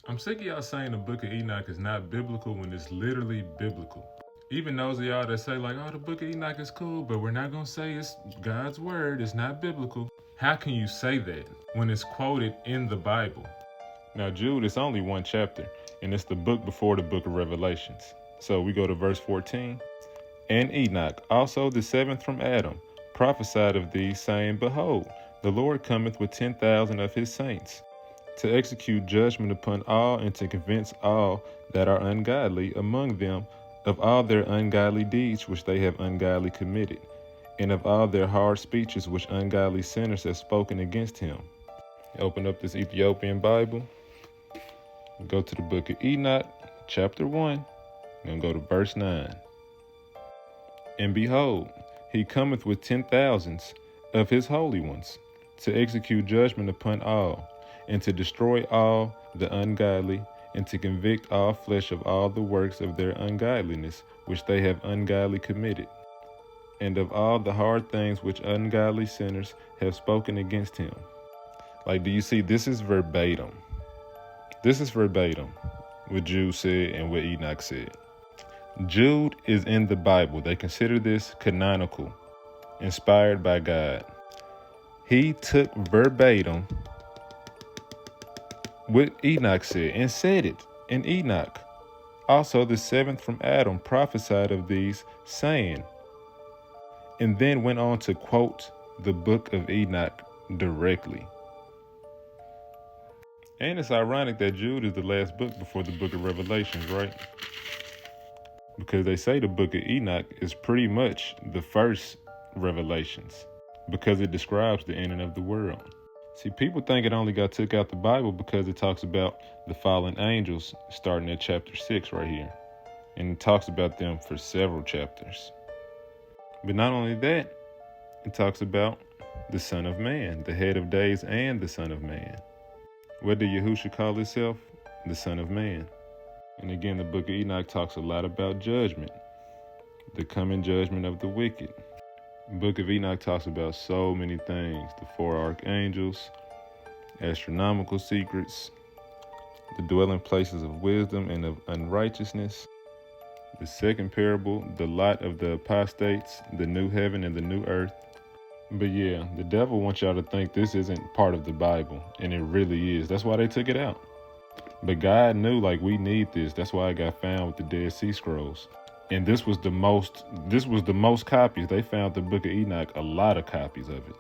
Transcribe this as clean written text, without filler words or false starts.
I'm sick of y'all saying the Book of Enoch is not biblical when it's literally biblical. Even those of y'all that say like, oh, the Book of Enoch is cool, but we're not going to say it's God's word, it's not biblical. How can you say that when it's quoted in the Bible? Now, Jude is only one chapter, and it's the book before the book of Revelations. So we go to verse 14. And Enoch, also the seventh from Adam, prophesied of these, saying, Behold, the Lord cometh with 10,000 of his saints, to execute judgment upon all, and to convince all that are ungodly among them of all their ungodly deeds which they have ungodly committed, and of all their hard speeches which ungodly sinners have spoken against him. Open up this Ethiopian Bible. Go to the book of Enoch, chapter 1. I'm going to go to verse 9. And behold, he cometh with 10,000s of his holy ones, to execute judgment upon all, and to destroy all the ungodly, and to convict all flesh of all the works of their ungodliness, which they have ungodly committed, and of all the hard things which ungodly sinners have spoken against him. Like, do you see, this is verbatim. This is verbatim what Jude said and what Enoch said. Jude is in the Bible. They consider this canonical, inspired by God. He took verbatim what Enoch said and said it in Enoch. Also the seventh from Adam prophesied of these, saying, and then went on to quote the book of Enoch directly. And it's ironic that Jude is the last book before the book of Revelations, right? Because they say the book of Enoch is pretty much the first Revelations, because it describes the ending of the world. See, people think it only got took out the Bible because it talks about the fallen angels starting at chapter 6 right here. And it talks about them for several chapters. But not only that, it talks about the Son of Man, the head of days and the Son of Man. What did Yahushua call himself? The Son of Man. And again, the book of Enoch talks a lot about judgment, the coming judgment of the wicked. The book of Enoch talks about so many things: the 4 archangels, astronomical secrets, the dwelling places of wisdom and of unrighteousness, the second parable, the lot of the apostates, the new heaven and the new earth. But yeah, the devil wants y'all to think this isn't part of the Bible, and it really is. That's why they took it out. But God knew, like, we need this. That's why it got found with the Dead Sea Scrolls. And this was the most copies. They found the book of Enoch, a lot of copies of it.